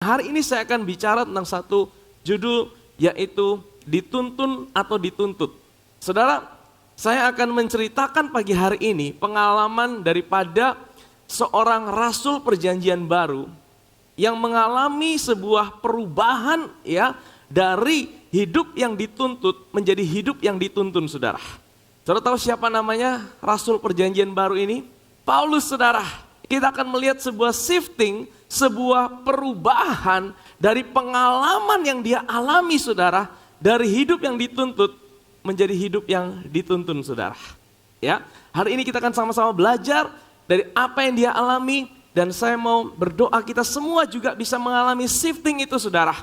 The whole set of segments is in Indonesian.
hari ini saya akan bicara tentang satu judul, yaitu dituntun atau dituntut. Saudara, saya akan menceritakan pagi hari ini pengalaman daripada seorang rasul perjanjian baru yang mengalami sebuah perubahan ya dari hidup yang dituntut menjadi hidup yang dituntun, saudara. Saudara tahu siapa namanya rasul perjanjian baru ini? Paulus, saudara. Kita akan melihat sebuah shifting, sebuah perubahan dari pengalaman yang dia alami, saudara, dari hidup yang dituntut menjadi hidup yang dituntun, saudara. Ya, hari ini kita akan sama-sama belajar dari apa yang dia alami, dan saya mau berdoa kita semua juga bisa mengalami shifting itu, saudara.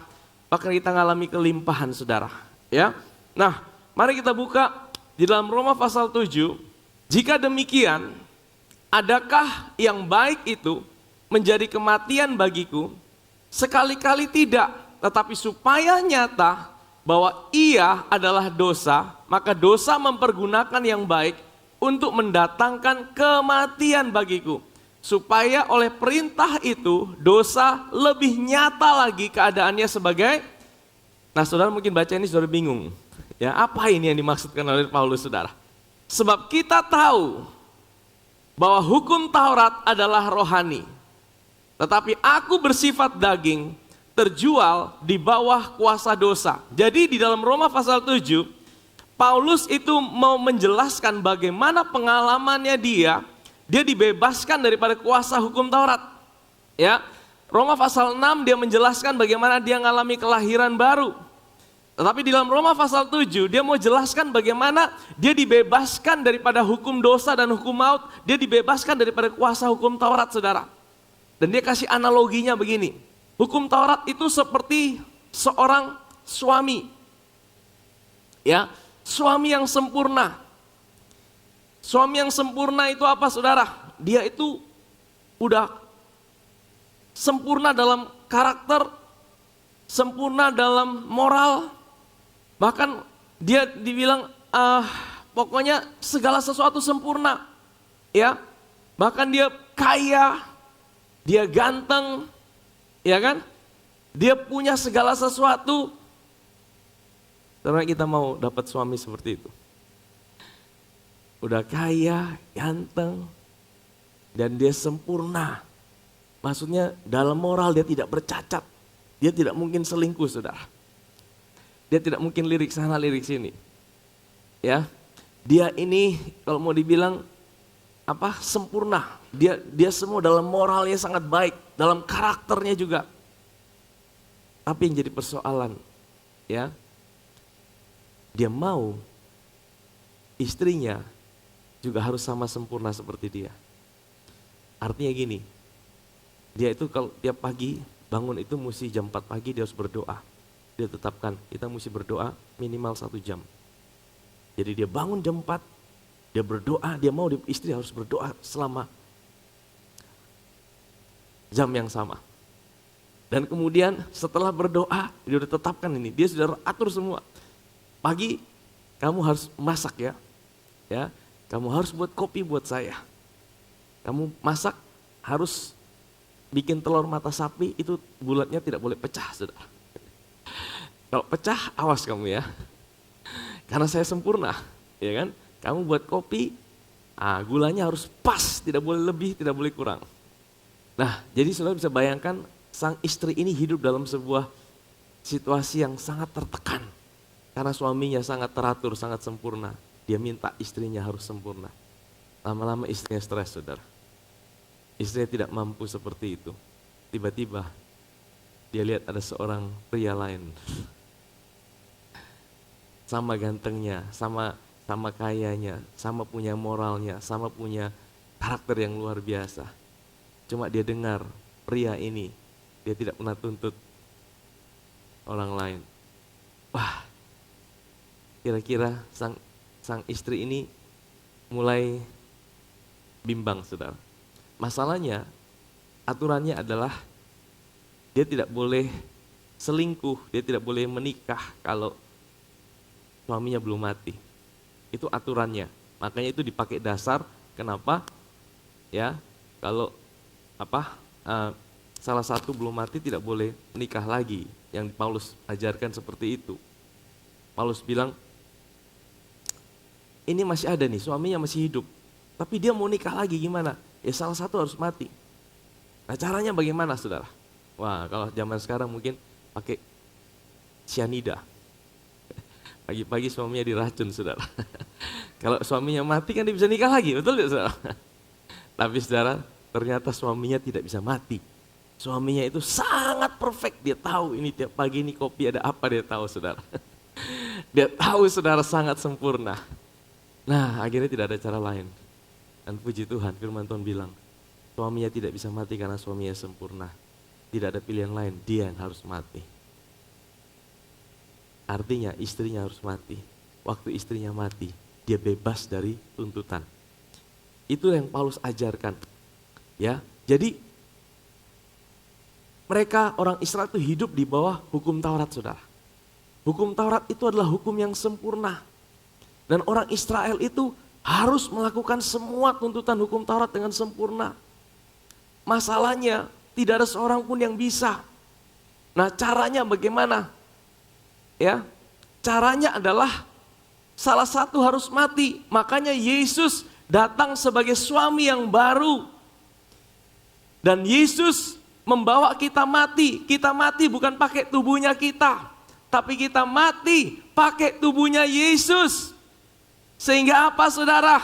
Bahkan kita mengalami kelimpahan, saudara. Ya, nah, mari kita buka di dalam Roma pasal 7. Jika demikian, adakah yang baik itu menjadi kematian bagiku? Sekali-kali tidak, tetapi supaya nyata bahwa ia adalah dosa, maka dosa mempergunakan yang baik untuk mendatangkan kematian bagiku. Supaya oleh perintah itu dosa lebih nyata lagi keadaannya sebagai, nah saudara mungkin baca ini saudara bingung. Ya, apa ini yang dimaksudkan oleh Paulus, saudara? Sebab kita tahu bahwa hukum Taurat adalah rohani, tetapi aku bersifat daging, terjual di bawah kuasa dosa. Jadi di dalam Roma pasal 7, Paulus itu mau menjelaskan bagaimana pengalamannya dia dibebaskan daripada kuasa hukum Taurat. Ya, Roma pasal 6 dia menjelaskan bagaimana dia mengalami kelahiran baru. Tetapi di dalam Roma pasal 7 dia mau jelaskan bagaimana dia dibebaskan daripada hukum dosa dan hukum maut. Dia dibebaskan daripada kuasa hukum Taurat, saudara. Dan dia kasih analoginya begini. Hukum Taurat itu seperti seorang suami. Ya, suami yang sempurna. Suami yang sempurna itu apa, saudara? Dia itu udah sempurna dalam karakter, sempurna dalam moral. Bahkan dia dibilang pokoknya segala sesuatu sempurna. Ya, bahkan dia kaya, dia ganteng, ya kan? Dia punya segala sesuatu. Karena kita mau dapat suami seperti itu. Udah kaya, ganteng, dan dia sempurna. Maksudnya dalam moral dia tidak bercacat. Dia tidak mungkin selingkuh, saudara. Dia tidak mungkin lirik sana, lirik sini. Ya, dia ini kalau mau dibilang apa? Sempurna. Dia semua dalam moralnya sangat baik, dalam karakternya juga. Tapi yang jadi persoalan, ya, dia mau istrinya juga harus sama sempurna seperti dia. Artinya gini, dia itu kalau tiap pagi bangun itu mesti jam 4 pagi dia harus berdoa. Dia tetapkan, kita mesti berdoa minimal 1 jam. Jadi dia bangun jam 4, dia berdoa, dia mau istri harus berdoa selama jam yang sama. Dan kemudian setelah berdoa, dia udah tetapkan ini, dia sudah atur semua. Pagi kamu harus masak, ya, kamu harus buat kopi buat saya. Kamu masak harus bikin telur mata sapi, itu bulatnya tidak boleh pecah, saudara. Kalau pecah, awas kamu ya. Karena saya sempurna, ya kan? Kamu buat kopi, gulanya harus pas, tidak boleh lebih, tidak boleh kurang. Nah, jadi saudara bisa bayangkan sang istri ini hidup dalam sebuah situasi yang sangat tertekan. Karena suaminya sangat teratur, sangat sempurna. Dia minta istrinya harus sempurna. Lama-lama istrinya stres, saudara. Istrinya tidak mampu seperti itu. Tiba-tiba dia lihat ada seorang pria lain. Sama gantengnya, sama kayanya, sama punya moralnya, sama punya karakter yang luar biasa. Cuma dia dengar pria ini, dia tidak pernah tuntut orang lain. Wah, kira-kira sang istri ini mulai bimbang, saudara. Masalahnya, aturannya adalah dia tidak boleh selingkuh, dia tidak boleh menikah kalau suaminya belum mati. Itu aturannya. Makanya itu dipakai dasar. Kenapa? Ya, kalau salah satu belum mati tidak boleh menikah lagi. Yang Paulus ajarkan seperti itu. Paulus bilang, ini masih ada nih, suaminya masih hidup. Tapi dia mau nikah lagi gimana? Ya salah satu harus mati. Nah caranya bagaimana saudara? Wah kalau zaman sekarang mungkin pakai cyanida. Pagi-pagi suaminya diracun saudara. Kalau suaminya mati kan dia bisa nikah lagi, betul tidak saudara? Tapi saudara, ternyata suaminya tidak bisa mati. Suaminya itu sangat perfect, dia tahu ini tiap pagi ini kopi ada apa, dia tahu saudara. Dia tahu saudara sangat sempurna. Nah akhirnya tidak ada cara lain. Dan puji Tuhan firman Tuhan bilang, suaminya tidak bisa mati karena suaminya sempurna. Tidak ada pilihan lain, dia yang harus mati. Artinya istrinya harus mati. Waktu istrinya mati, dia bebas dari tuntutan. Itu yang Paulus ajarkan. Ya, jadi mereka orang Israel itu hidup di bawah hukum Taurat saudara. Hukum Taurat itu adalah hukum yang sempurna. Dan orang Israel itu harus melakukan semua tuntutan hukum Taurat dengan sempurna. Masalahnya tidak ada seorang pun yang bisa. Nah caranya bagaimana? Ya, caranya adalah salah satu harus mati. Makanya Yesus datang sebagai suami yang baru. Dan Yesus membawa kita mati. Kita mati bukan pakai tubuhnya kita, tapi kita mati pakai tubuhnya Yesus. Sehingga apa saudara?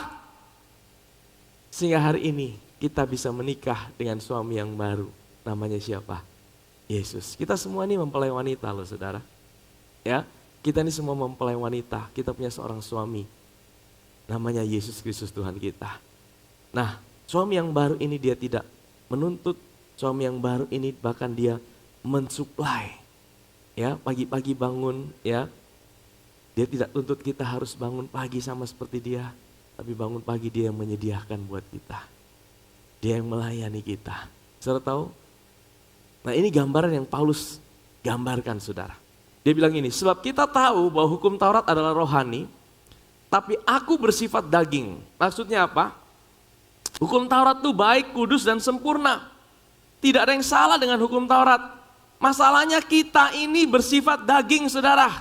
Sehingga hari ini kita bisa menikah dengan suami yang baru. Namanya siapa? Yesus. Kita semua ini mempelai wanita loh saudara. Ya, kita ini semua mempelai wanita. Kita punya seorang suami. Namanya Yesus Kristus Tuhan kita. Nah, suami yang baru ini dia tidak menuntut. Suami yang baru ini bahkan dia mensuplai. Ya, pagi-pagi bangun ya. Dia tidak tuntut kita harus bangun pagi sama seperti dia. Tapi bangun pagi dia yang menyediakan buat kita. Dia yang melayani kita. Saudara tahu? Nah ini gambaran yang Paulus gambarkan saudara. Dia bilang ini, sebab kita tahu bahwa hukum Taurat adalah rohani. Tapi aku bersifat daging. Maksudnya apa? Hukum Taurat itu baik, kudus dan sempurna. Tidak ada yang salah dengan hukum Taurat. Masalahnya kita ini bersifat daging saudara.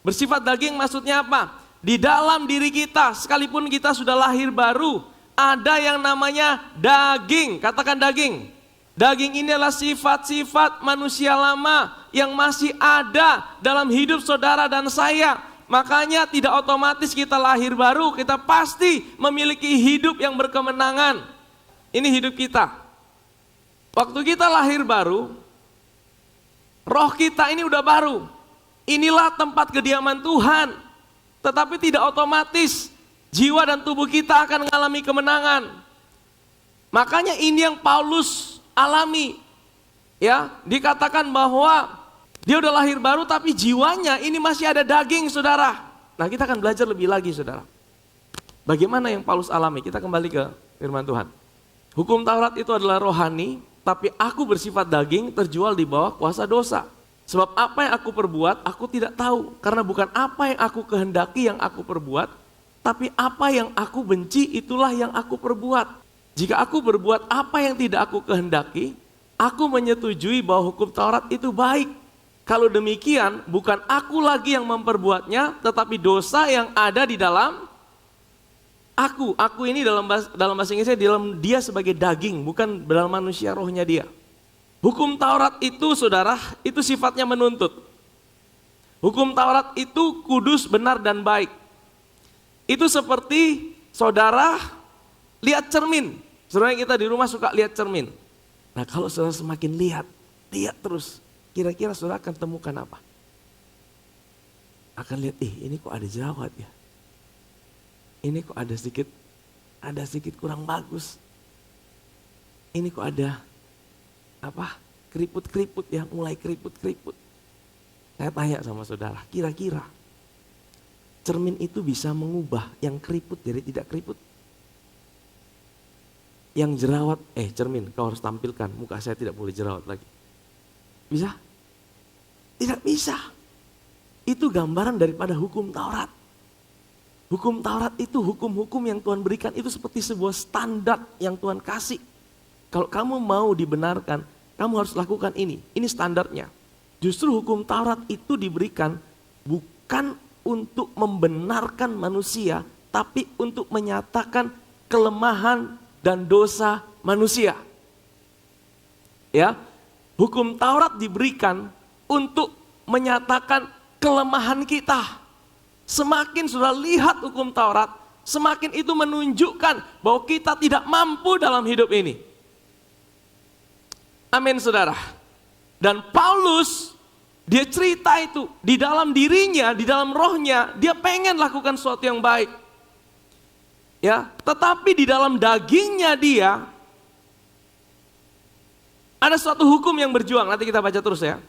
Bersifat daging maksudnya apa? Di dalam diri kita, sekalipun kita sudah lahir baru, ada yang namanya daging. Katakan daging. Daging ini adalah sifat-sifat manusia lama yang masih ada dalam hidup saudara dan saya. Makanya tidak otomatis kita lahir baru, kita pasti memiliki hidup yang berkemenangan. Ini hidup kita. Waktu kita lahir baru, roh kita ini udah baru. Inilah tempat kediaman Tuhan. Tetapi tidak otomatis jiwa dan tubuh kita akan mengalami kemenangan. Makanya ini yang Paulus alami. Ya, dikatakan bahwa dia udah lahir baru tapi jiwanya ini masih ada daging saudara. Nah kita akan belajar lebih lagi saudara. Bagaimana yang Paulus alami? Kita kembali ke firman Tuhan. Hukum Taurat itu adalah rohani, tapi aku bersifat daging terjual di bawah kuasa dosa. Sebab apa yang aku perbuat, aku tidak tahu. Karena bukan apa yang aku kehendaki yang aku perbuat, tapi apa yang aku benci itulah yang aku perbuat. Jika aku berbuat apa yang tidak aku kehendaki, aku menyetujui bahwa hukum Taurat itu baik. Kalau demikian, bukan aku lagi yang memperbuatnya, tetapi dosa yang ada di dalam aku. Aku ini dalam bahasa Inggrisnya, dalam dia sebagai daging, bukan dalam manusia rohnya dia. Hukum Taurat itu saudara, itu sifatnya menuntut. Hukum Taurat itu kudus, benar dan baik. Itu seperti saudara lihat cermin. Saudara kita di rumah suka lihat cermin. Nah kalau saudara semakin lihat terus, kira-kira saudara akan temukan apa? Akan lihat, ini kok ada jerawat ya. Ini kok ada sedikit kurang bagus. Ini kok ada keriput-keriput ya, mulai keriput-keriput. Saya tanya sama saudara, kira-kira cermin itu bisa mengubah yang keriput jadi tidak keriput? Yang jerawat, cermin kau harus tampilkan, muka saya tidak boleh jerawat lagi. Bisa? Tidak bisa. Itu gambaran daripada hukum Taurat. Hukum Taurat itu hukum-hukum yang Tuhan berikan, itu seperti sebuah standar yang Tuhan kasih. Kalau kamu mau dibenarkan, kamu harus lakukan ini standarnya. Justru hukum Taurat itu diberikan bukan untuk membenarkan manusia, tapi untuk menyatakan kelemahan dan dosa manusia. Ya, hukum Taurat diberikan untuk menyatakan kelemahan kita. Semakin sudah lihat hukum Taurat, semakin itu menunjukkan bahwa kita tidak mampu dalam hidup ini. Amin, saudara. Dan Paulus, dia cerita itu di dalam dirinya, di dalam rohnya, dia pengen lakukan sesuatu yang baik. Ya, tetapi di dalam dagingnya dia ada suatu hukum yang berjuang. Nanti kita baca terus ya.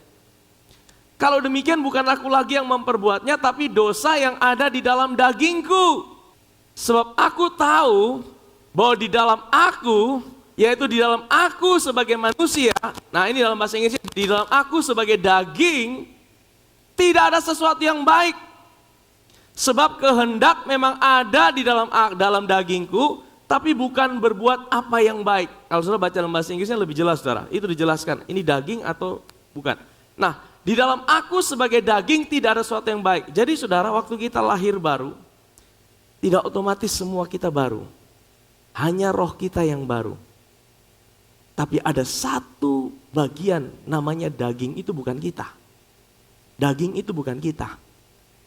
Kalau demikian bukan aku lagi yang memperbuatnya, tapi dosa yang ada di dalam dagingku. Sebab aku tahu bahwa di dalam aku, yaitu di dalam aku sebagai manusia, nah ini dalam bahasa Inggrisnya, di dalam aku sebagai daging, tidak ada sesuatu yang baik. Sebab kehendak memang ada di dalam dagingku, tapi bukan berbuat apa yang baik. Kalau saudara baca dalam bahasa Inggrisnya lebih jelas, saudara. Itu dijelaskan, ini daging atau bukan. Nah, di dalam aku sebagai daging tidak ada sesuatu yang baik. Jadi saudara, waktu kita lahir baru, tidak otomatis semua kita baru. Hanya roh kita yang baru. Tapi ada satu bagian namanya daging, itu bukan kita. Daging itu bukan kita.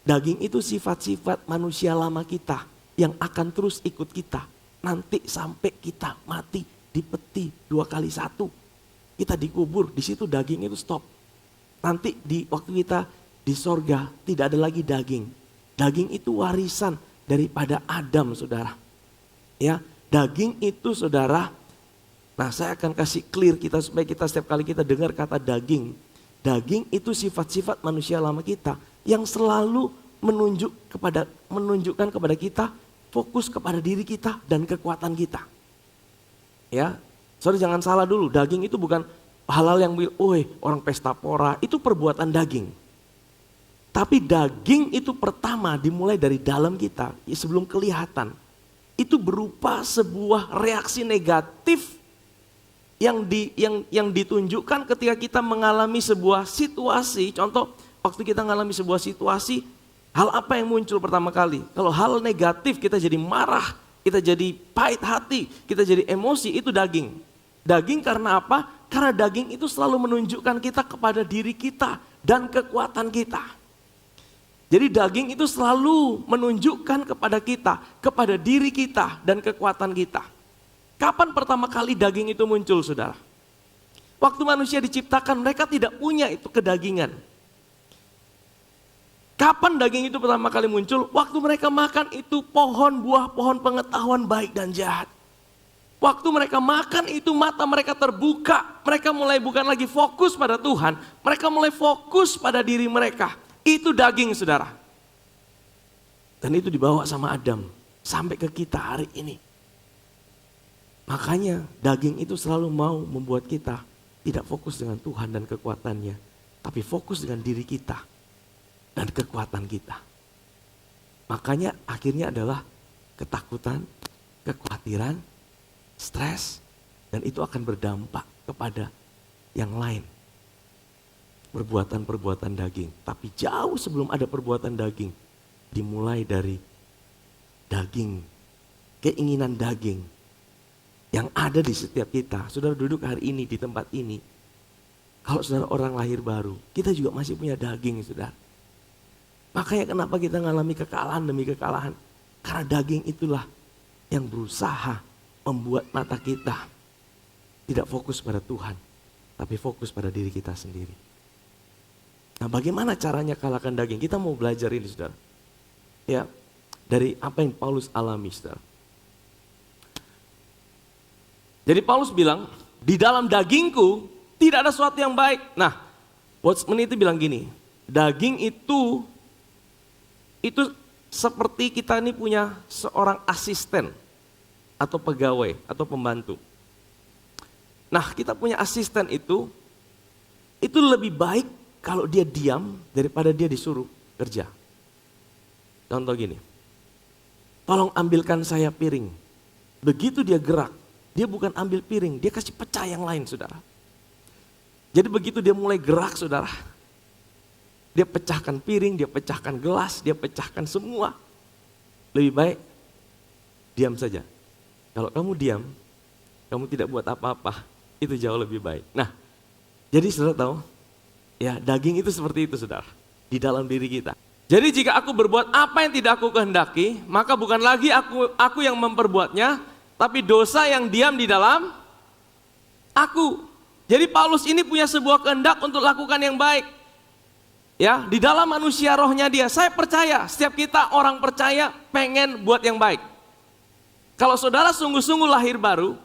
Daging itu sifat-sifat manusia lama kita yang akan terus ikut kita. Nanti sampai kita mati di peti 2x1. Kita dikubur, di situ daging itu stop. Nanti di waktu kita di sorga tidak ada lagi daging. Daging itu warisan daripada Adam, saudara. Ya, daging itu, saudara. Nah, saya akan kasih clear kita supaya kita setiap kali kita dengar kata daging. Daging itu sifat-sifat manusia lama kita yang selalu menunjukkan kepada kita, fokus kepada diri kita dan kekuatan kita. Ya, saudara jangan salah dulu, daging itu bukan halal yang orang pesta pora, itu perbuatan daging. Tapi daging itu pertama dimulai dari dalam kita, sebelum kelihatan. Itu berupa sebuah reaksi negatif yang ditunjukkan ketika kita mengalami sebuah situasi. Contoh, waktu kita mengalami sebuah situasi, hal apa yang muncul pertama kali? Kalau hal negatif, kita jadi marah, kita jadi pahit hati, kita jadi emosi, itu daging. Daging karena apa? Karena daging itu selalu menunjukkan kita kepada diri kita dan kekuatan kita. Jadi daging itu selalu menunjukkan kepada kita, kepada diri kita dan kekuatan kita. Kapan pertama kali daging itu muncul, saudara? Waktu manusia diciptakan, mereka tidak punya itu kedagingan. Kapan daging itu pertama kali muncul? Waktu mereka makan itu buah pohon pengetahuan baik dan jahat. Waktu mereka makan itu mata mereka terbuka. Mereka mulai bukan lagi fokus pada Tuhan. Mereka mulai fokus pada diri mereka. Itu daging, saudara. Dan itu dibawa sama Adam sampai ke kita hari ini. Makanya daging itu selalu mau membuat kita tidak fokus dengan Tuhan dan kekuatannya. Tapi fokus dengan diri kita dan kekuatan kita. Makanya akhirnya adalah ketakutan, kekhawatiran, stres. Dan itu akan berdampak kepada yang lain. Perbuatan-perbuatan daging. Tapi jauh sebelum ada perbuatan daging. Dimulai dari daging, keinginan daging. Yang ada di setiap kita. Saudara duduk hari ini di tempat ini. Kalau saudara orang lahir baru, kita juga masih punya daging, saudara. Makanya kenapa kita mengalami kekalahan demi kekalahan. Karena daging itulah yang berusaha membuat mata kita tidak fokus pada Tuhan. Tapi fokus pada diri kita sendiri. Nah, bagaimana caranya kalahkan daging? Kita mau belajar ini, saudara. Ya, dari apa yang Paulus alami, saudara. Jadi Paulus bilang, di dalam dagingku tidak ada sesuatu yang baik. Nah, Watchman itu bilang gini, daging itu seperti kita ini punya seorang asisten atau pegawai atau pembantu. Nah, kita punya asisten itu lebih baik kalau dia diam daripada dia disuruh kerja. Contoh gini, tolong ambilkan saya piring. Begitu dia gerak, dia bukan ambil piring, dia kasih pecah yang lain, saudara. Jadi begitu dia mulai gerak saudara, dia pecahkan piring, dia pecahkan gelas, dia pecahkan semua. Lebih baik diam saja. Kalau kamu diam, kamu tidak buat apa-apa, itu jauh lebih baik. Nah, jadi saudara tahu, ya daging itu seperti itu saudara, di dalam diri kita. Jadi jika aku berbuat apa yang tidak aku kehendaki, maka bukan lagi aku yang memperbuatnya, tapi dosa yang diam di dalam aku. Jadi Paulus ini punya sebuah kehendak untuk lakukan yang baik. Ya, di dalam manusia rohnya dia. Saya percaya, setiap kita orang percaya pengen buat yang baik. Kalau saudara sungguh-sungguh lahir baru,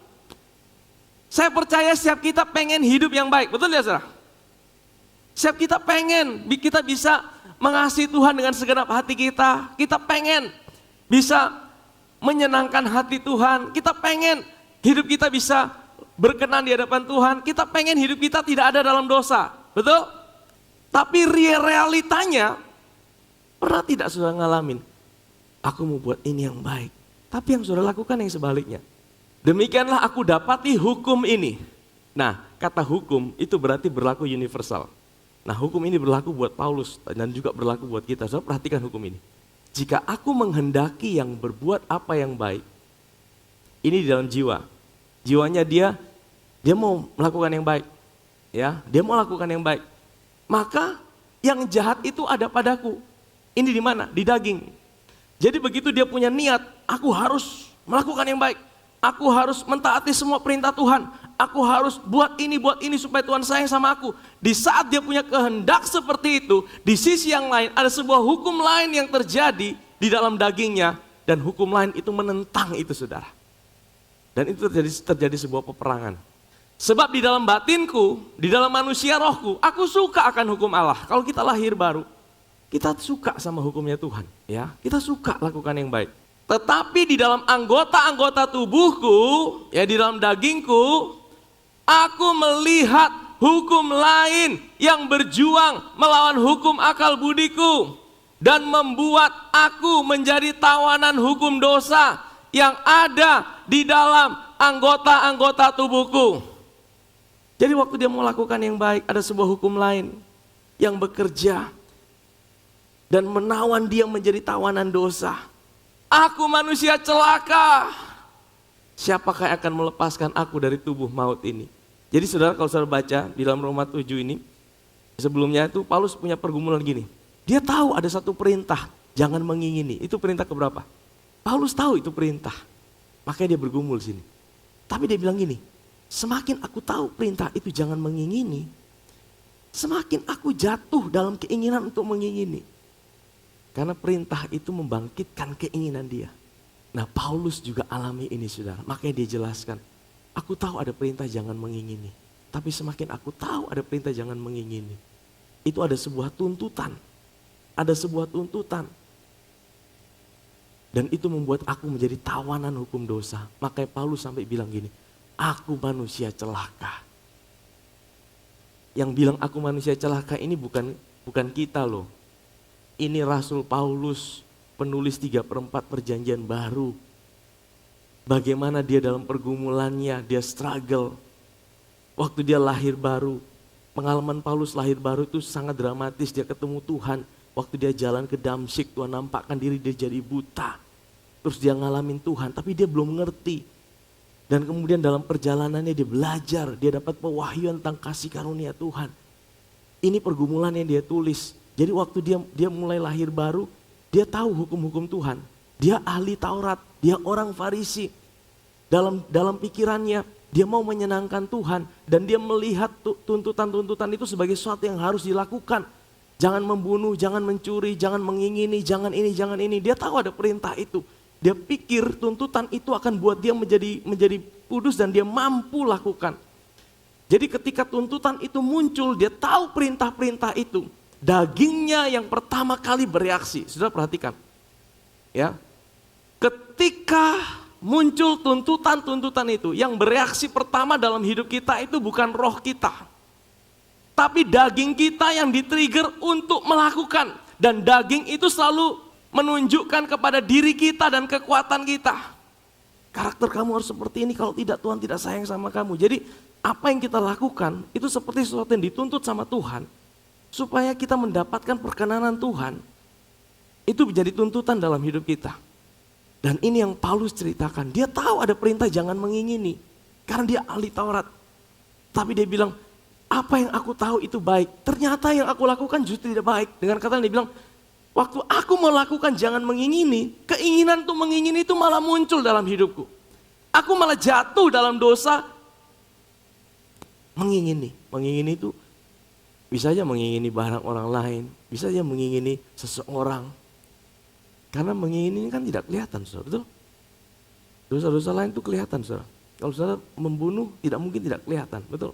saya percaya setiap kita pengen hidup yang baik. Betul ya saudara? Setiap kita pengen, kita bisa mengasihi Tuhan dengan segenap hati kita. Kita pengen bisa menyenangkan hati Tuhan. Kita pengen hidup kita bisa berkenan di hadapan Tuhan. Kita pengen hidup kita tidak ada dalam dosa. Betul? Tapi realitanya, pernah tidak saudara ngalamin, aku mau buat ini yang baik, tapi yang saudara lakukan yang sebaliknya. Demikianlah aku dapati hukum ini. Nah, kata hukum itu berarti berlaku universal. Nah, hukum ini berlaku buat Paulus dan juga berlaku buat kita. Saudara perhatikan hukum ini. Jika aku menghendaki yang berbuat apa yang baik, ini di dalam jiwa. Jiwanya dia mau melakukan yang baik. Ya, dia mau lakukan yang baik. Maka yang jahat itu ada padaku. Ini di mana? Di daging. Jadi begitu dia punya niat, aku harus melakukan yang baik. Aku harus mentaati semua perintah Tuhan. Aku harus buat ini supaya Tuhan sayang sama aku. Di saat dia punya kehendak seperti itu, di sisi yang lain ada sebuah hukum lain yang terjadi di dalam dagingnya. Dan hukum lain itu menentang itu saudara. Dan itu terjadi sebuah peperangan. Sebab di dalam batinku, di dalam manusia rohku, aku suka akan hukum Allah. Kalau kita lahir baru, kita suka sama hukumnya Tuhan. Ya, kita suka lakukan yang baik. Tetapi di dalam anggota-anggota tubuhku, ya di dalam dagingku, aku melihat hukum lain yang berjuang melawan hukum akal budiku dan membuat aku menjadi tawanan hukum dosa yang ada di dalam anggota-anggota tubuhku. Jadi waktu dia mau lakukan yang baik, ada sebuah hukum lain yang bekerja dan menawan dia menjadi tawanan dosa. Aku manusia celaka. Siapakah yang akan melepaskan aku dari tubuh maut ini? Jadi saudara kalau saudara baca di dalam Roma 7 ini, sebelumnya itu Paulus punya pergumulan gini. Dia tahu ada satu perintah, jangan mengingini. Itu perintah keberapa? Paulus tahu itu perintah. Makanya dia bergumul sini. Tapi dia bilang gini, semakin aku tahu perintah itu jangan mengingini, semakin aku jatuh dalam keinginan untuk mengingini. Karena perintah itu membangkitkan keinginan dia. Nah Paulus juga alami ini saudara. Makanya dia jelaskan. Aku tahu ada perintah jangan mengingini. Tapi semakin aku tahu ada perintah jangan mengingini. Itu ada sebuah tuntutan. Ada sebuah tuntutan. Dan itu membuat aku menjadi tawanan hukum dosa. Makanya Paulus sampai bilang gini. Aku manusia celaka. Yang bilang aku manusia celaka ini bukan kita loh. Ini Rasul Paulus, penulis 3/4 perjanjian baru. Bagaimana dia dalam pergumulannya, dia struggle. Waktu dia lahir baru, pengalaman Paulus lahir baru itu sangat dramatis. Dia ketemu Tuhan, waktu dia jalan ke Damsyik, Tuhan nampakkan diri dia jadi buta. Terus dia ngalamin Tuhan, tapi dia belum ngerti. Dan kemudian dalam perjalanannya dia belajar, dia dapat pewahyuan tentang kasih karunia Tuhan. Ini pergumulan yang dia tulis. Jadi waktu dia mulai lahir baru, dia tahu hukum-hukum Tuhan. Dia ahli Taurat, dia orang Farisi. Dalam pikirannya, dia mau menyenangkan Tuhan. Dan dia melihat tuntutan-tuntutan itu sebagai sesuatu yang harus dilakukan. Jangan membunuh, jangan mencuri, jangan mengingini, jangan ini. Dia tahu ada perintah itu. Dia pikir tuntutan itu akan buat dia menjadi kudus dan dia mampu lakukan. Jadi ketika tuntutan itu muncul, dia tahu perintah-perintah itu. Dagingnya yang pertama kali bereaksi. Saudara perhatikan. Ya. Ketika muncul tuntutan-tuntutan itu, yang bereaksi pertama dalam hidup kita itu bukan roh kita. Tapi daging kita yang di-trigger untuk melakukan. Dan daging itu selalu menunjukkan kepada diri kita dan kekuatan kita. Karakter kamu harus seperti ini, kalau tidak Tuhan tidak sayang sama kamu. Jadi apa yang kita lakukan itu seperti sesuatu yang dituntut sama Tuhan, supaya kita mendapatkan perkenanan Tuhan, itu menjadi tuntutan dalam hidup kita. Dan ini yang Paulus ceritakan, dia tahu ada perintah jangan mengingini, karena dia ahli Taurat. Tapi dia bilang, apa yang aku tahu itu baik, ternyata yang aku lakukan justru tidak baik. Dengan kata dia bilang, waktu aku melakukan jangan mengingini, keinginan untuk mengingini itu malah muncul dalam hidupku. Aku malah jatuh dalam dosa mengingini. Mengingini itu bisa aja mengingini barang orang lain, bisa aja mengingini seseorang. Karena mengingini kan tidak kelihatan, saudara, betul? Dosa-dosa lain itu kelihatan, saudara. Kalau saudara membunuh tidak mungkin tidak kelihatan, betul?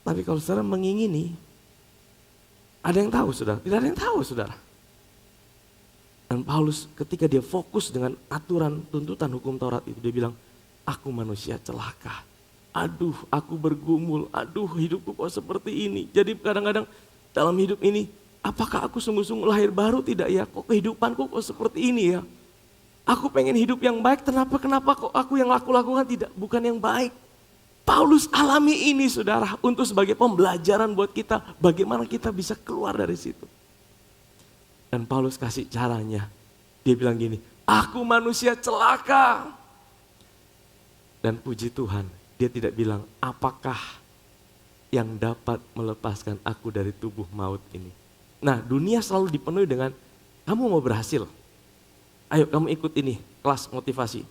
Tapi kalau saudara mengingini, ada yang tahu, saudara? Tidak ada yang tahu, saudara. Dan Paulus ketika dia fokus dengan aturan tuntutan hukum Taurat itu, dia bilang, aku manusia celaka. Aduh, aku bergumul. Aduh, hidupku kok seperti ini. Jadi kadang-kadang dalam hidup ini, apakah aku sungguh-sungguh lahir baru tidak ya? Kok kehidupanku kok seperti ini ya? Aku pengen hidup yang baik, kenapa kok aku yang aku lakukan bukan yang baik? Paulus alami ini, saudara, untuk sebagai pembelajaran buat kita, bagaimana kita bisa keluar dari situ. Dan Paulus kasih caranya, dia bilang gini, aku manusia celaka. Dan puji Tuhan, dia tidak bilang, apakah yang dapat melepaskan aku dari tubuh maut ini. Nah, dunia selalu dipenuhi dengan, kamu mau berhasil, ayo kamu ikut ini, kelas motivasi.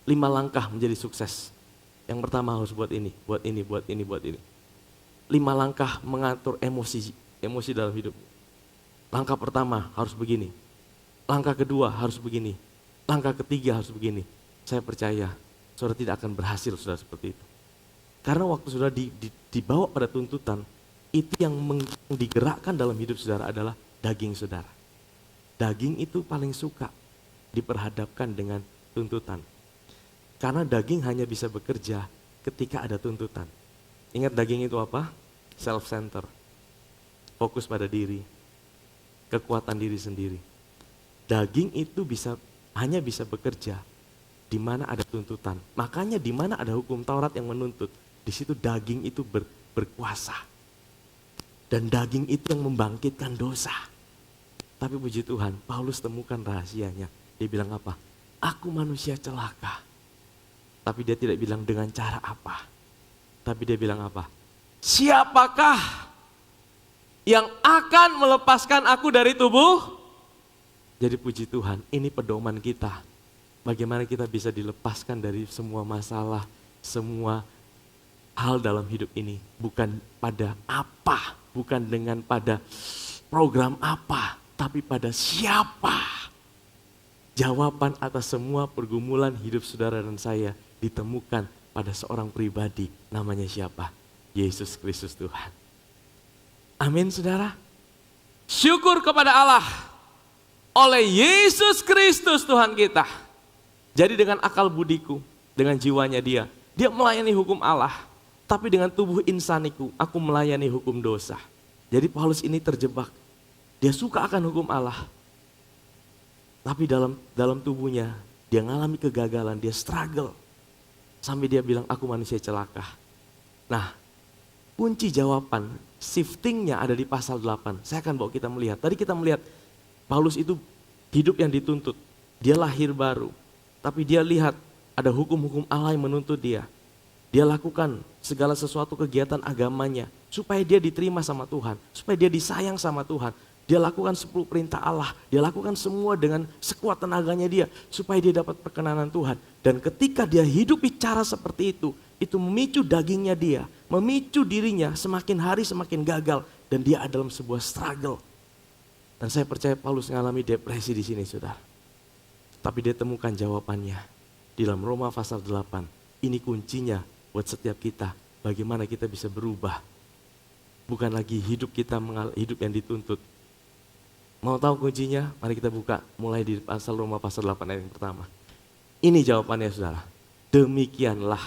5 langkah menjadi sukses. Yang pertama harus buat ini, buat ini, buat ini, buat ini. 5 langkah mengatur emosi dalam hidup. Langkah pertama harus begini. Langkah kedua harus begini. Langkah ketiga harus begini. Saya percaya, saudara tidak akan berhasil, saudara, seperti itu. Karena waktu saudara dibawa pada tuntutan, itu yang digerakkan dalam hidup saudara adalah daging saudara. Daging itu paling suka diperhadapkan dengan tuntutan. Karena daging hanya bisa bekerja ketika ada tuntutan. Ingat daging itu apa? Self-center. Fokus pada diri. Kekuatan diri sendiri. Daging itu hanya bisa bekerja di mana ada tuntutan. Makanya di mana ada hukum Taurat yang menuntut, di situ daging itu berkuasa. Dan daging itu yang membangkitkan dosa. Tapi puji Tuhan, Paulus temukan rahasianya. Dia bilang apa? Aku manusia celaka. Tapi dia tidak bilang dengan cara apa. Tapi dia bilang apa? Siapakah yang akan melepaskan aku dari tubuh? Jadi puji Tuhan, ini pedoman kita. Bagaimana kita bisa dilepaskan dari semua masalah, semua hal dalam hidup ini. Bukan pada apa, bukan dengan pada program apa, tapi pada siapa. Jawaban atas semua pergumulan hidup saudara dan saya ditemukan pada seorang pribadi, namanya siapa? Yesus Kristus Tuhan. Amin, saudara. Syukur kepada Allah oleh Yesus Kristus Tuhan kita. Jadi dengan akal budiku, dengan jiwanya dia melayani hukum Allah. Tapi dengan tubuh insaniku, aku melayani hukum dosa. Jadi Paulus ini terjebak. Dia suka akan hukum Allah. Tapi dalam tubuhnya, dia mengalami kegagalan, dia struggle. Sampai dia bilang, aku manusia celaka. Nah, kunci jawaban, shiftingnya ada di pasal 8. Saya akan bawa kita melihat. Tadi kita melihat, Paulus itu hidup yang dituntut. Dia lahir baru. Tapi dia lihat, ada hukum-hukum Allah yang menuntut dia. Dia lakukan segala sesuatu kegiatan agamanya. Supaya dia diterima sama Tuhan. Supaya dia disayang sama Tuhan. Dia lakukan 10 perintah Allah. Dia lakukan semua dengan sekuat tenaganya dia. Supaya dia dapat perkenanan Tuhan. Dan ketika dia hidup bicara seperti itu memicu dagingnya dia. Memicu dirinya semakin hari semakin gagal. Dan dia ada dalam sebuah struggle. Dan saya percaya Paulus mengalami depresi di sini, saudara. Tapi dia temukan jawabannya. Di dalam Roma pasal 8. Ini kuncinya buat setiap kita. Bagaimana kita bisa berubah. Bukan lagi hidup kita hidup yang dituntut. Mau tahu kuncinya? Mari kita buka mulai di pasal Roma pasal 8 ayat yang pertama. Ini jawabannya, saudara. Demikianlah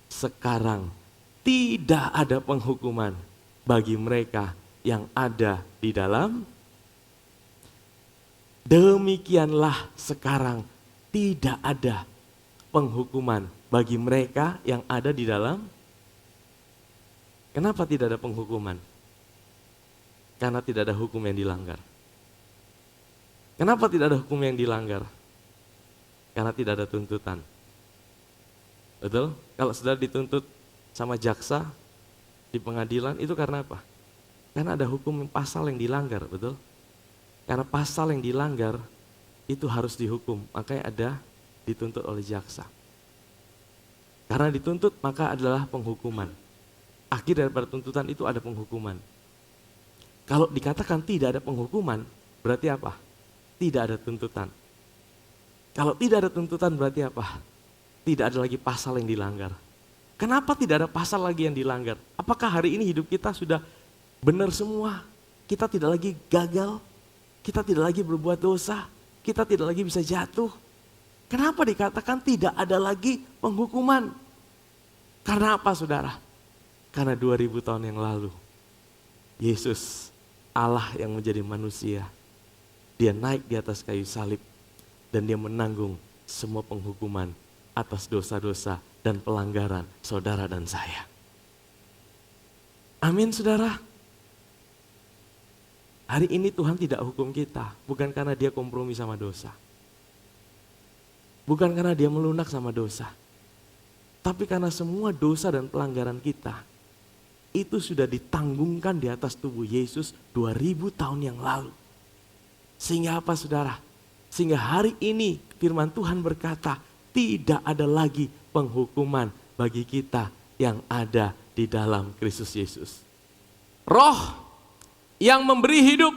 sekarang tidak ada penghukuman bagi mereka yang ada di dalam. Demikianlah sekarang tidak ada penghukuman bagi mereka yang ada di dalam Kenapa tidak ada penghukuman? Karena tidak ada hukum yang dilanggar. Kenapa tidak ada hukum yang dilanggar? Karena tidak ada tuntutan. Betul? Kalau sudah dituntut sama jaksa di pengadilan, itu karena apa? Karena ada hukum pasal yang dilanggar, betul? Karena pasal yang dilanggar itu harus dihukum, makanya ada dituntut oleh jaksa. Karena dituntut maka adalah penghukuman. Akhir daripada tuntutan itu ada penghukuman. Kalau dikatakan tidak ada penghukuman, berarti apa? Tidak ada tuntutan. Kalau tidak ada tuntutan berarti apa? Tidak ada lagi pasal yang dilanggar. Kenapa tidak ada pasal lagi yang dilanggar? Apakah hari ini hidup kita sudah benar semua? Kita tidak lagi gagal, kita tidak lagi berbuat dosa, kita tidak lagi bisa jatuh. Kenapa dikatakan tidak ada lagi penghukuman? Karena apa saudara? Karena 2000 tahun yang lalu, Yesus, Allah yang menjadi manusia, dia naik di atas kayu salib dan dia menanggung semua penghukuman atas dosa-dosa dan pelanggaran saudara dan saya. Amin saudara. Hari ini Tuhan tidak hukum kita, bukan karena dia kompromi sama dosa. Bukan karena dia melunak sama dosa. Tapi karena semua dosa dan pelanggaran kita, itu sudah ditanggungkan di atas tubuh Yesus 2000 tahun yang lalu. Sehingga apa saudara? Sehingga hari ini firman Tuhan berkata, tidak ada lagi penghukuman bagi kita yang ada di dalam Kristus Yesus. Roh yang memberi hidup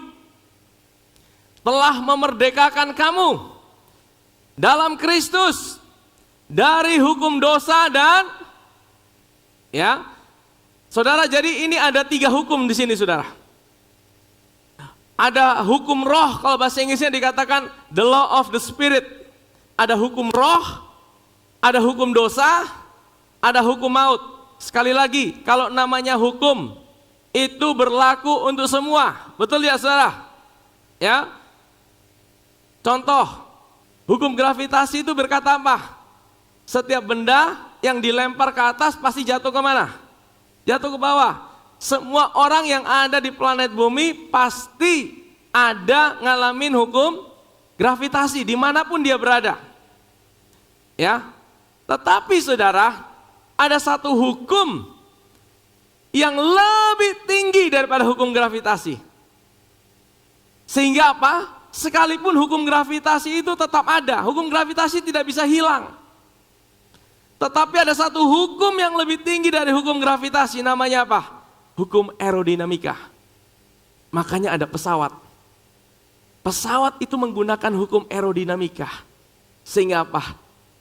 telah memerdekakan kamu dalam Kristus dari hukum dosa dan saudara, jadi ini ada 3 hukum di sini saudara. Ada hukum roh, kalau bahasa Inggrisnya dikatakan the law of the spirit. Ada hukum roh, ada hukum dosa, ada hukum maut. Sekali lagi, kalau namanya hukum itu berlaku untuk semua. Betul ya saudara? Ya. Contoh, hukum gravitasi itu berkata apa? Setiap benda yang dilempar ke atas pasti jatuh ke mana? Jatuh ke bawah. Semua orang yang ada di planet bumi pasti ada ngalamin hukum gravitasi dimanapun dia berada. Ya, tetapi saudara, ada satu hukum yang lebih tinggi daripada hukum gravitasi. Sehingga apa? Sekalipun hukum gravitasi itu tetap ada, hukum gravitasi tidak bisa hilang. Tetapi ada satu hukum yang lebih tinggi dari hukum gravitasi, namanya apa? Hukum aerodinamika. Makanya ada pesawat. Pesawat itu menggunakan hukum aerodinamika. Sehingga apa?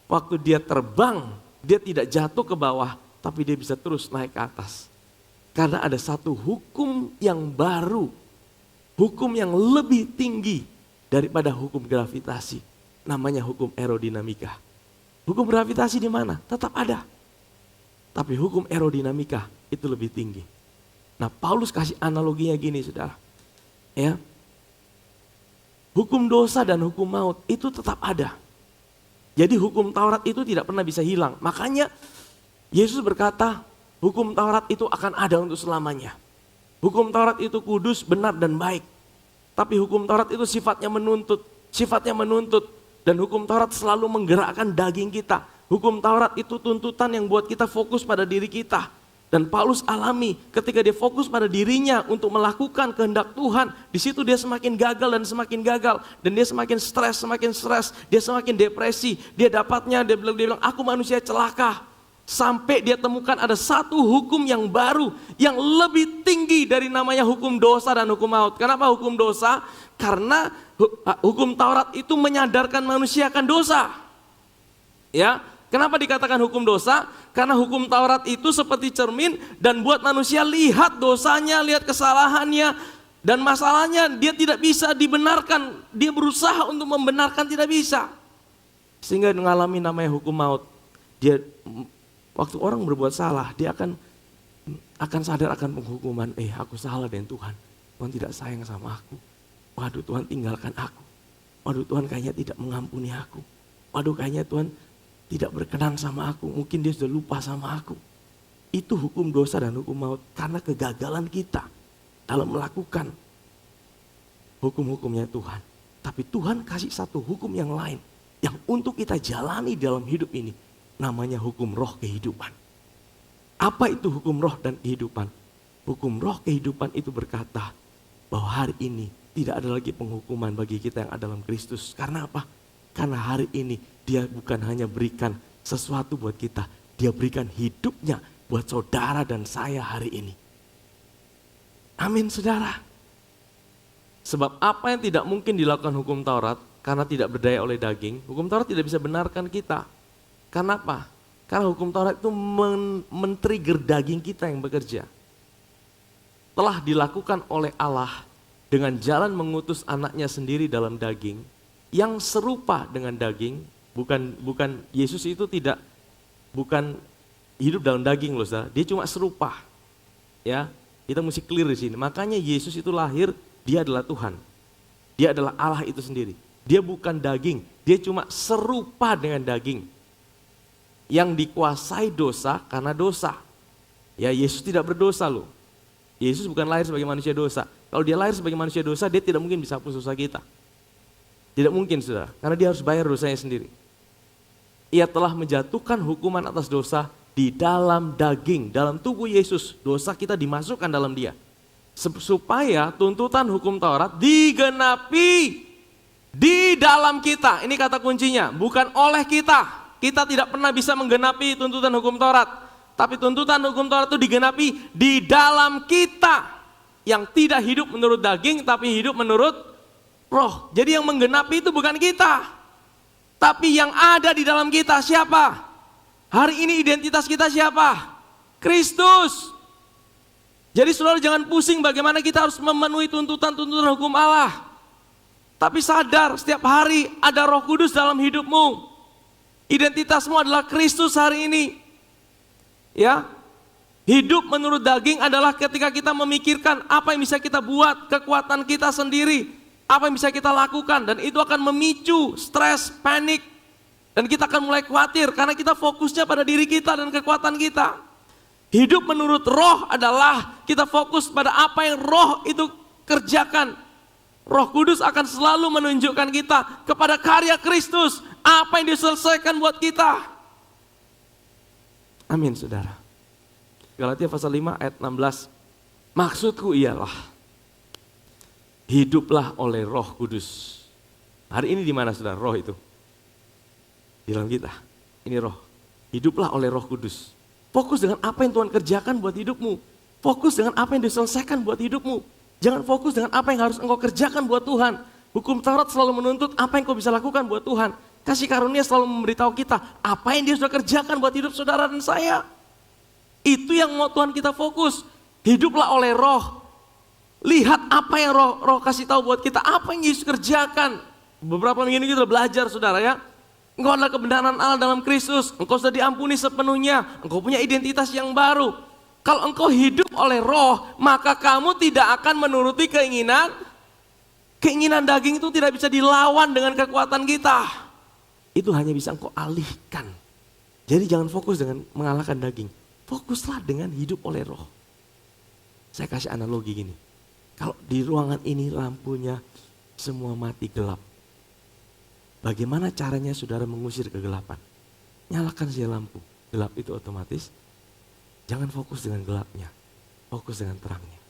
Waktu dia terbang, dia tidak jatuh ke bawah, tapi dia bisa terus naik ke atas. Karena ada satu hukum yang baru, hukum yang lebih tinggi daripada hukum gravitasi. Namanya hukum aerodinamika. Hukum gravitasi di mana? Tetap ada. Tapi hukum aerodinamika itu lebih tinggi. Nah, Paulus kasih analoginya gini, saudara. Ya. Hukum dosa dan hukum maut itu tetap ada. Jadi hukum Taurat itu tidak pernah bisa hilang. Makanya Yesus berkata, hukum Taurat itu akan ada untuk selamanya. Hukum Taurat itu kudus, benar dan baik. Tapi hukum Taurat itu sifatnya menuntut. Dan hukum Taurat selalu menggerakkan daging kita. Hukum Taurat itu tuntutan yang buat kita fokus pada diri kita. Dan Paulus alami ketika dia fokus pada dirinya untuk melakukan kehendak Tuhan. Di situ dia semakin gagal dan semakin gagal. Dan dia semakin stres. Dia semakin depresi. Dia bilang, aku manusia celaka. Sampai dia temukan ada satu hukum yang baru. Yang lebih tinggi dari namanya hukum dosa dan hukum maut. Kenapa hukum dosa? Karena hukum Taurat itu menyadarkan manusia akan dosa. Ya, kenapa dikatakan hukum dosa? Karena hukum Taurat itu seperti cermin dan buat manusia lihat dosanya, lihat kesalahannya. Dan masalahnya dia tidak bisa dibenarkan. Dia berusaha untuk membenarkan, tidak bisa. Sehingga mengalami namanya hukum maut. Dia waktu orang berbuat salah, dia akan sadar akan penghukuman. Aku salah dengan Tuhan. Tuhan tidak sayang sama aku. Waduh, Tuhan tinggalkan aku. Waduh, Tuhan kayaknya tidak mengampuni aku. Waduh, kayaknya Tuhan tidak berkenan sama aku. Mungkin dia sudah lupa sama aku. Itu hukum dosa dan hukum maut karena kegagalan kita dalam melakukan hukum-hukumnya Tuhan. Tapi Tuhan kasih satu hukum yang lain yang untuk kita jalani dalam hidup ini. Namanya hukum roh kehidupan. Apa itu hukum roh dan kehidupan? Hukum roh kehidupan itu berkata bahwa hari ini tidak ada lagi penghukuman bagi kita yang ada dalam Kristus. Karena apa? Karena hari ini dia bukan hanya berikan sesuatu buat kita. Dia berikan hidupnya buat saudara dan saya hari ini. Amin saudara. Sebab apa yang tidak mungkin dilakukan hukum Taurat karena tidak berdaya oleh daging. Hukum Taurat tidak bisa benarkan kita. Karena apa? Karena hukum Taurat itu men-trigger daging kita yang bekerja. Telah dilakukan oleh Allah dengan jalan mengutus anaknya sendiri dalam daging yang serupa dengan daging, bukan Yesus itu bukan hidup dalam daging loh, saudara. Dia cuma serupa. Ya, kita mesti clear di sini. Makanya Yesus itu lahir, dia adalah Tuhan. Dia adalah Allah itu sendiri. Dia bukan daging, dia cuma serupa dengan daging. Yang dikuasai dosa karena dosa. Ya, Yesus tidak berdosa loh. Yesus bukan lahir sebagai manusia dosa. Kalau dia lahir sebagai manusia dosa, dia tidak mungkin bisa hapus dosa kita. Tidak mungkin saudara, karena dia harus bayar dosanya sendiri. Ia telah menjatuhkan hukuman atas dosa di dalam daging, dalam tubuh Yesus. Dosa kita dimasukkan dalam dia. Supaya tuntutan hukum Taurat digenapi di dalam kita. Ini kata kuncinya, bukan oleh kita. Kita tidak pernah bisa menggenapi tuntutan hukum Taurat. Tapi tuntutan hukum Taurat itu digenapi di dalam kita. Yang tidak hidup menurut daging, tapi hidup menurut roh. Jadi yang menggenapi itu bukan kita. Tapi yang ada di dalam kita siapa? Hari ini identitas kita siapa? Kristus. Jadi saudara jangan pusing bagaimana kita harus memenuhi tuntutan-tuntutan hukum Allah. Tapi sadar setiap hari ada Roh Kudus dalam hidupmu. Identitasmu adalah Kristus hari ini. Ya. Hidup menurut daging adalah ketika kita memikirkan apa yang bisa kita buat, kekuatan kita sendiri, apa yang bisa kita lakukan, dan itu akan memicu stres, panik, dan kita akan mulai khawatir karena kita fokusnya pada diri kita dan kekuatan kita. Hidup menurut roh adalah kita fokus pada apa yang roh itu kerjakan. Roh Kudus akan selalu menunjukkan kita kepada karya Kristus, apa yang diselesaikan buat kita. Amin saudara. Galatia pasal 5 ayat 16. Maksudku ialah hiduplah oleh Roh Kudus. Hari ini di mana saudara roh itu? Di dalam kita. Ini roh. Hiduplah oleh Roh Kudus. Fokus dengan apa yang Tuhan kerjakan buat hidupmu. Fokus dengan apa yang diselesaikan buat hidupmu. Jangan fokus dengan apa yang harus engkau kerjakan buat Tuhan. Hukum Taurat selalu menuntut apa yang engkau bisa lakukan buat Tuhan. Kasih karunia selalu memberitahu kita apa yang dia sudah kerjakan buat hidup saudara dan saya. Itu yang mau Tuhan kita fokus. Hiduplah oleh roh. Lihat apa yang roh kasih tahu buat kita. Apa yang Yesus kerjakan. Beberapa minggu ini kita belajar saudara ya. Engkau adalah kebenaran Allah dalam Kristus. Engkau sudah diampuni sepenuhnya. Engkau punya identitas yang baru. Kalau engkau hidup oleh roh, maka kamu tidak akan menuruti keinginan. Keinginan daging itu tidak bisa dilawan dengan kekuatan kita. Itu hanya bisa engkau alihkan. Jadi jangan fokus dengan mengalahkan daging. Fokuslah dengan hidup oleh roh. Saya kasih analogi gini. Kalau di ruangan ini lampunya semua mati gelap. Bagaimana caranya saudara mengusir kegelapan? Nyalakan saja lampu. Gelap itu otomatis. Jangan fokus dengan gelapnya. Fokus dengan terangnya.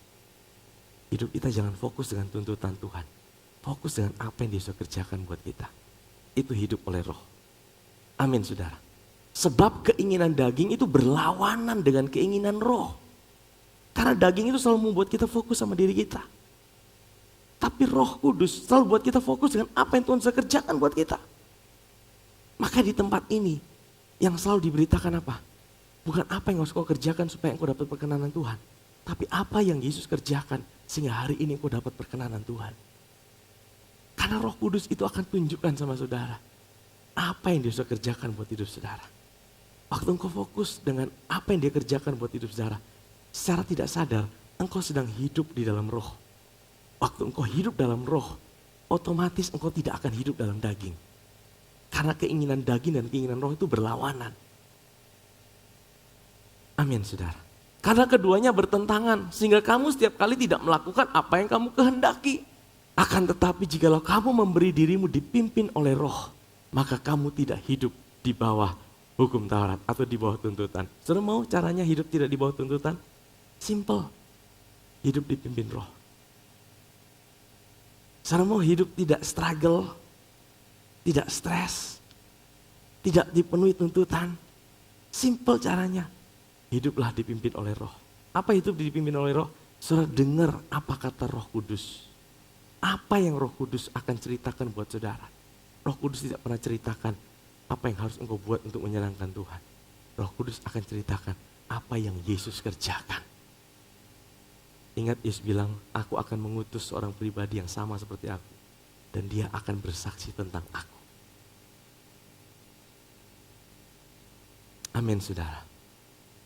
Hidup kita jangan fokus dengan tuntutan Tuhan. Fokus dengan apa yang dia sudah kerjakan buat kita. Itu hidup oleh roh. Amin saudara. Sebab keinginan daging itu berlawanan dengan keinginan roh. Karena daging itu selalu membuat kita fokus sama diri kita. Tapi Roh Kudus selalu buat kita fokus dengan apa yang Tuhan sudah kerjakan buat kita. Maka di tempat ini yang selalu diberitakan apa? Bukan apa yang harus kau kerjakan supaya engkau dapat perkenanan Tuhan. Tapi apa yang Yesus kerjakan sehingga hari ini engkau dapat perkenanan Tuhan. Karena Roh Kudus itu akan tunjukkan sama saudara. Apa yang dia sudah kerjakan buat hidup saudara. Waktu engkau fokus dengan apa yang dia kerjakan buat hidup saudara. Secara tidak sadar engkau sedang hidup di dalam roh. Waktu engkau hidup dalam roh, otomatis engkau tidak akan hidup dalam daging. Karena keinginan daging dan keinginan roh itu berlawanan. Amin saudara. Karena keduanya bertentangan sehingga kamu setiap kali tidak melakukan apa yang kamu kehendaki. Akan tetapi jikalau kamu memberi dirimu dipimpin oleh Roh, maka kamu tidak hidup di bawah hukum Taurat atau di bawah tuntutan. Saudara mau caranya hidup tidak di bawah tuntutan? Simple. Hidup dipimpin Roh. Saudara mau hidup tidak struggle, tidak stres, tidak dipenuhi tuntutan? Simple caranya. Hiduplah dipimpin oleh Roh. Apa hidup dipimpin oleh Roh? Saudara dengar apa kata Roh Kudus. Apa yang Roh Kudus akan ceritakan buat saudara. Roh Kudus tidak pernah ceritakan apa yang harus engkau buat untuk menyenangkan Tuhan. Roh Kudus akan ceritakan apa yang Yesus kerjakan. Ingat Yesus bilang, aku akan mengutus seorang pribadi yang sama seperti aku. Dan dia akan bersaksi tentang aku. Amin saudara.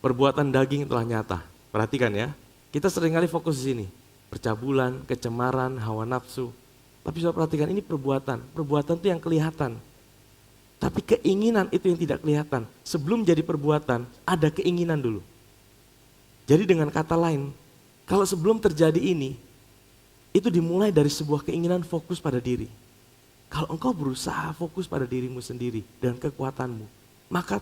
Perbuatan daging telah nyata. Perhatikan ya, kita seringkali fokus di sini. Percabulan, kecemaran, hawa nafsu. Tapi saudara perhatikan ini perbuatan. Perbuatan itu yang kelihatan. Tapi keinginan itu yang tidak kelihatan. Sebelum jadi perbuatan, ada keinginan dulu. Jadi dengan kata lain, kalau sebelum terjadi ini, itu dimulai dari sebuah keinginan fokus pada diri. Kalau engkau berusaha fokus pada dirimu sendiri dan kekuatanmu, maka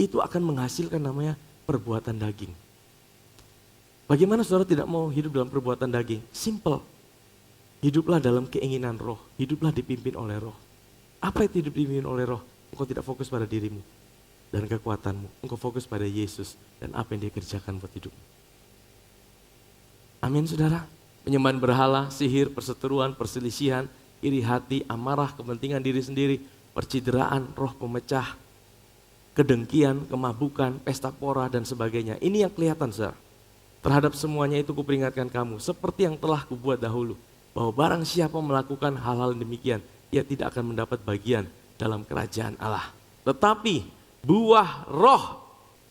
itu akan menghasilkan namanya perbuatan daging. Bagaimana saudara tidak mau hidup dalam perbuatan daging? Simple. Hiduplah dalam keinginan Roh. Hiduplah dipimpin oleh Roh. Apa itu hidup dipimpin oleh Roh? Engkau tidak fokus pada dirimu dan kekuatanmu. Engkau fokus pada Yesus dan apa yang dia kerjakan buat hidupmu. Amin saudara. Penyembahan berhala, sihir, perseteruan, perselisihan, iri hati, amarah, kepentingan diri sendiri, percideraan, roh pemecah, kedengkian, kemabukan, pesta pora dan sebagainya. Ini yang kelihatan saudara. Terhadap semuanya itu kuperingatkan kamu, seperti yang telah kubuat dahulu, bahwa barang siapa melakukan hal-hal demikian, ia tidak akan mendapat bagian dalam kerajaan Allah. Tetapi buah roh,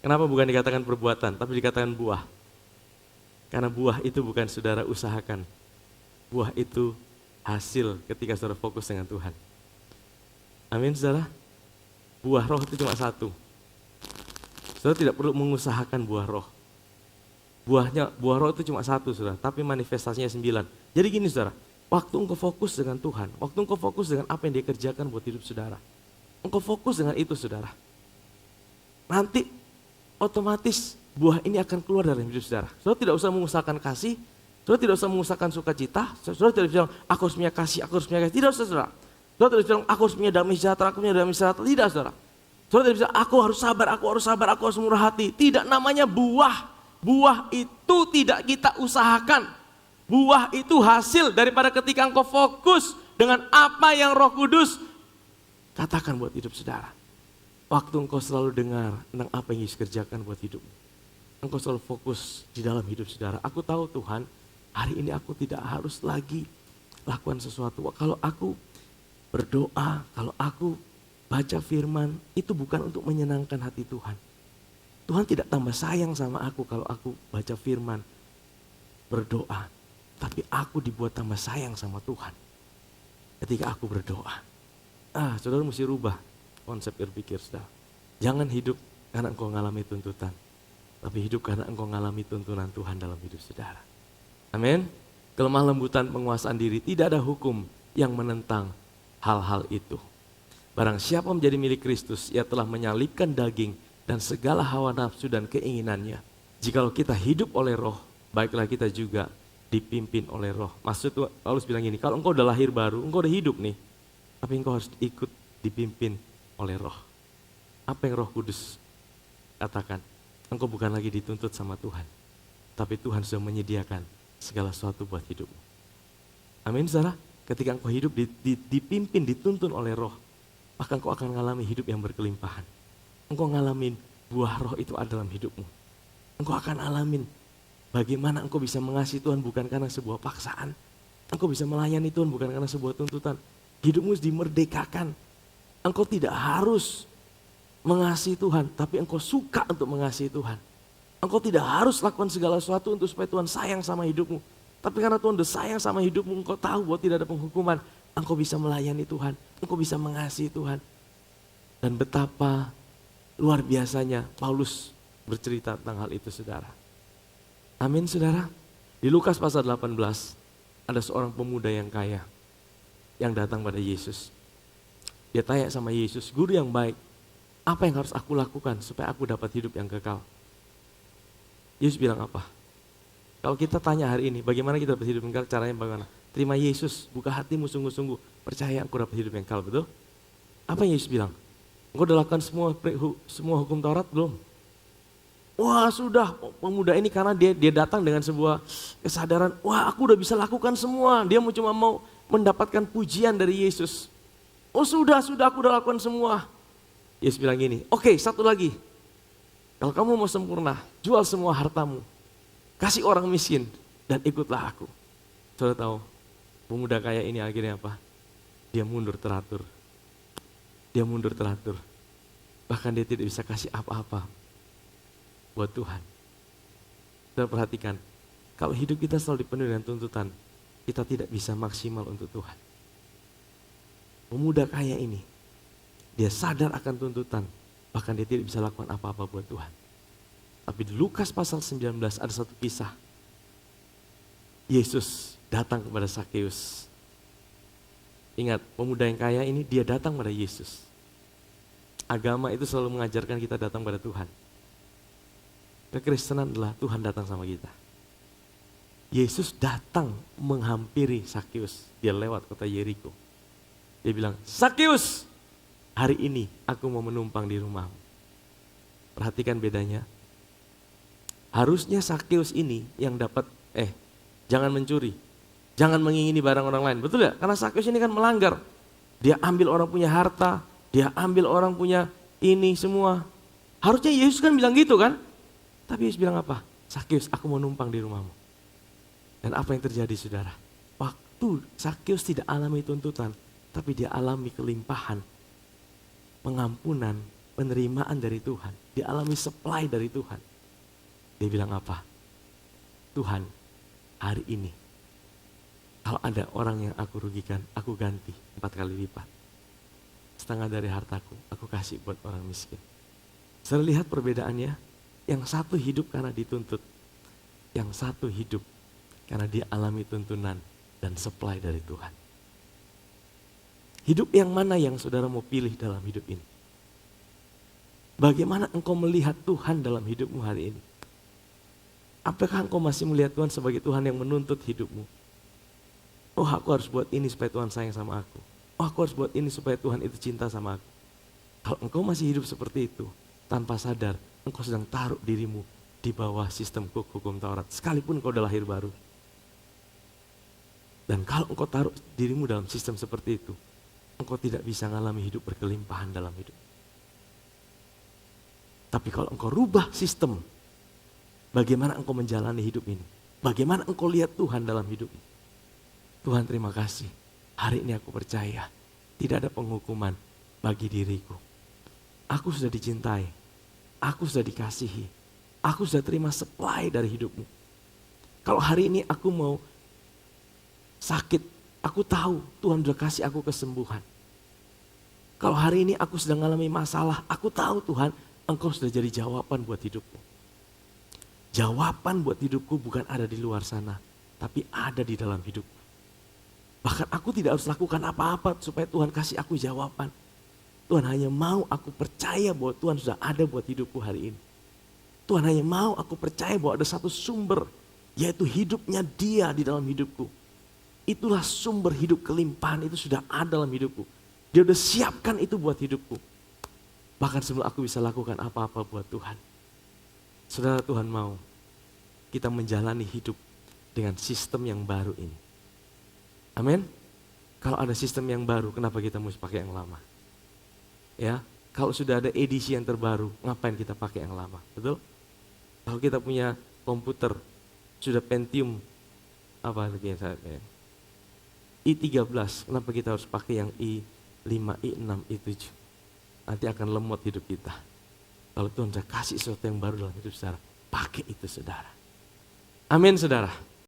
kenapa bukan dikatakan perbuatan, tapi dikatakan buah? Karena buah itu bukan saudara usahakan, buah itu hasil ketika saudara fokus dengan Tuhan. Amin saudara, buah roh itu cuma satu. Saudara tidak perlu mengusahakan buah roh. Buah roh itu cuma satu saudara, tapi manifestasinya 9. Jadi gini saudara, waktu engkau fokus dengan Tuhan, waktu engkau fokus dengan apa yang dia kerjakan buat hidup saudara, engkau fokus dengan itu saudara, nanti otomatis buah ini akan keluar dari hidup saudara. Saudara tidak usah mengusahakan kasih, saudara tidak usah mengusahakan sukacita, saudara tidak bilang aku harus punya kasih, aku harus punya kasih, tidak usah saudara. Saudara tidak bilang aku harus punya damai sejahtera, aku punya damai sejahtera, tidak saudara. Saudara tidak bilang aku harus sabar, aku harus sabar, aku harus murah hati. Tidak, namanya buah. Buah itu tidak kita usahakan. Buah itu hasil daripada ketika engkau fokus dengan apa yang Roh Kudus katakan buat hidup saudara. Waktu engkau selalu dengar tentang apa yang Yesus kerjakan buat hidupmu, engkau selalu fokus di dalam hidup saudara. Aku tahu Tuhan, hari ini aku tidak harus lagi lakukan sesuatu. Kalau aku berdoa, kalau aku baca firman, itu bukan untuk menyenangkan hati Tuhan. Tuhan tidak tambah sayang sama aku kalau aku baca firman, berdoa. Tapi aku dibuat tambah sayang sama Tuhan ketika aku berdoa. Saudara mesti rubah konsep berpikir saudara. Jangan hidup karena engkau mengalami tuntutan, tapi hidup karena engkau mengalami tuntunan Tuhan dalam hidup saudara. Amin. Kelemah lembutan penguasaan diri, tidak ada hukum yang menentang hal-hal itu. Barang siapa menjadi milik Kristus, ia telah menyalibkan daging dan segala hawa nafsu dan keinginannya. Jikalau kita hidup oleh Roh, baiklah kita juga dipimpin oleh Roh. Maksud Paulus bilang gini, kalau engkau udah lahir baru, engkau udah hidup nih, tapi engkau harus ikut dipimpin oleh Roh. Apa yang Roh Kudus katakan? Engkau bukan lagi dituntut sama Tuhan, tapi Tuhan sudah menyediakan segala sesuatu buat hidupmu. Amin saudara. Ketika engkau hidup dipimpin, dituntun oleh Roh, maka engkau akan mengalami hidup yang berkelimpahan. Engkau ngalamin buah roh itu ada dalam hidupmu. Engkau akan alamin bagaimana engkau bisa mengasihi Tuhan bukan karena sebuah paksaan. Engkau bisa melayani Tuhan bukan karena sebuah tuntutan. Hidupmu dimerdekakan. Engkau tidak harus mengasihi Tuhan, tapi engkau suka untuk mengasihi Tuhan. Engkau tidak harus lakukan segala sesuatu untuk supaya Tuhan sayang sama hidupmu. Tapi karena Tuhan udah sayang sama hidupmu, engkau tahu bahwa tidak ada penghukuman. Engkau bisa melayani Tuhan, engkau bisa mengasihi Tuhan. Dan betapa luar biasanya Paulus bercerita tentang hal itu saudara. Amin saudara. Di Lukas pasal 18 ada seorang pemuda yang kaya yang datang pada Yesus. Dia tanya sama Yesus, guru yang baik, apa yang harus aku lakukan supaya aku dapat hidup yang kekal? Yesus bilang apa? Kalau kita tanya hari ini, bagaimana kita dapat hidup yang kekal, caranya bagaimana? Terima Yesus, buka hatimu sungguh-sungguh, percaya aku dapat hidup yang kekal, betul? Apa yang Yesus bilang? Engkau udah lakukan semua hukum Taurat belum? Wah sudah, pemuda ini karena dia datang dengan sebuah kesadaran, wah aku udah bisa lakukan semua. Dia cuma mau mendapatkan pujian dari Yesus. Oh sudah aku udah lakukan semua. Yesus bilang gini, oke, satu lagi. Kalau kamu mau sempurna, jual semua hartamu. Kasih orang miskin dan ikutlah aku. Saudara tahu, pemuda kaya ini akhirnya apa? Dia mundur teratur. Bahkan dia tidak bisa kasih apa-apa buat Tuhan. Saudara perhatikan, kalau hidup kita selalu dipenuhi dengan tuntutan, kita tidak bisa maksimal untuk Tuhan. Pemuda kaya ini, dia sadar akan tuntutan, bahkan dia tidak bisa lakukan apa-apa buat Tuhan. Tapi di Lukas pasal 19 ada satu kisah. Yesus datang kepada Sakeus. Ingat, pemuda yang kaya ini dia datang pada Yesus. Agama itu selalu mengajarkan kita datang pada Tuhan. Kekristenan adalah Tuhan datang sama kita. Yesus datang menghampiri Sakeus. Dia lewat kota Yeriko. Dia bilang, Sakeus, hari ini aku mau menumpang di rumahmu. Perhatikan bedanya. Harusnya Sakeus ini yang dapat, jangan mencuri. Jangan mengingini barang orang lain, betul ya? Karena Sakeus ini kan melanggar. Dia ambil orang punya harta, dia ambil orang punya ini semua. Harusnya Yesus kan bilang gitu kan? Tapi Yesus bilang apa? Sakeus, aku mau numpang di rumahmu. Dan apa yang terjadi saudara? Waktu Sakeus tidak alami tuntutan, tapi dia alami kelimpahan, pengampunan, penerimaan dari Tuhan. Dia alami supply dari Tuhan. Dia bilang apa? Tuhan, hari ini kalau ada orang yang aku rugikan, aku ganti 4 kali lipat. Setengah dari hartaku, aku kasih buat orang miskin. Saya lihat perbedaannya, yang satu hidup karena dituntut, yang satu hidup karena dia alami tuntunan dan supply dari Tuhan. Hidup yang mana yang saudara mau pilih dalam hidup ini? Bagaimana engkau melihat Tuhan dalam hidupmu hari ini? Apakah engkau masih melihat Tuhan sebagai Tuhan yang menuntut hidupmu? Oh aku harus buat ini supaya Tuhan sayang sama aku. Oh aku harus buat ini supaya Tuhan itu cinta sama aku. Kalau engkau masih hidup seperti itu, tanpa sadar, engkau sedang taruh dirimu di bawah sistem hukum Taurat. Sekalipun engkau udah lahir baru. Dan kalau engkau taruh dirimu dalam sistem seperti itu, engkau tidak bisa mengalami hidup berkelimpahan dalam hidup. Tapi kalau engkau rubah sistem, bagaimana engkau menjalani hidup ini? Bagaimana engkau lihat Tuhan dalam hidup ini? Tuhan terima kasih, hari ini aku percaya tidak ada penghukuman bagi diriku. Aku sudah dicintai, aku sudah dikasihi, aku sudah terima supply dari hidupmu. Kalau hari ini aku mau sakit, aku tahu Tuhan sudah kasih aku kesembuhan. Kalau hari ini aku sedang mengalami masalah, aku tahu Tuhan Engkau sudah jadi jawaban buat hidupku. Jawaban buat hidupku bukan ada di luar sana, tapi ada di dalam hidupku. Bahkan aku tidak harus lakukan apa-apa supaya Tuhan kasih aku jawaban. Tuhan hanya mau aku percaya bahwa Tuhan sudah ada buat hidupku hari ini. Tuhan hanya mau aku percaya bahwa ada satu sumber, yaitu hidupnya Dia di dalam hidupku. Itulah sumber hidup kelimpahan, itu sudah ada dalam hidupku. Dia sudah siapkan itu buat hidupku. Bahkan sebelum aku bisa lakukan apa-apa buat Tuhan. Saudara, Tuhan mau kita menjalani hidup dengan sistem yang baru ini. Amin. Kalau ada sistem yang baru, kenapa kita mesti pakai yang lama? Ya, kalau sudah ada edisi yang terbaru, ngapain kita pakai yang lama? Betul? Kalau kita punya komputer, sudah Pentium, apa lagi yang saya i13, kenapa kita harus pakai yang i5, i6, i7? Nanti akan lemot hidup kita. Kalau Tuhan sudah kasih sesuatu yang baru dalam hidup saudara, pakai itu saudara. Amin saudara.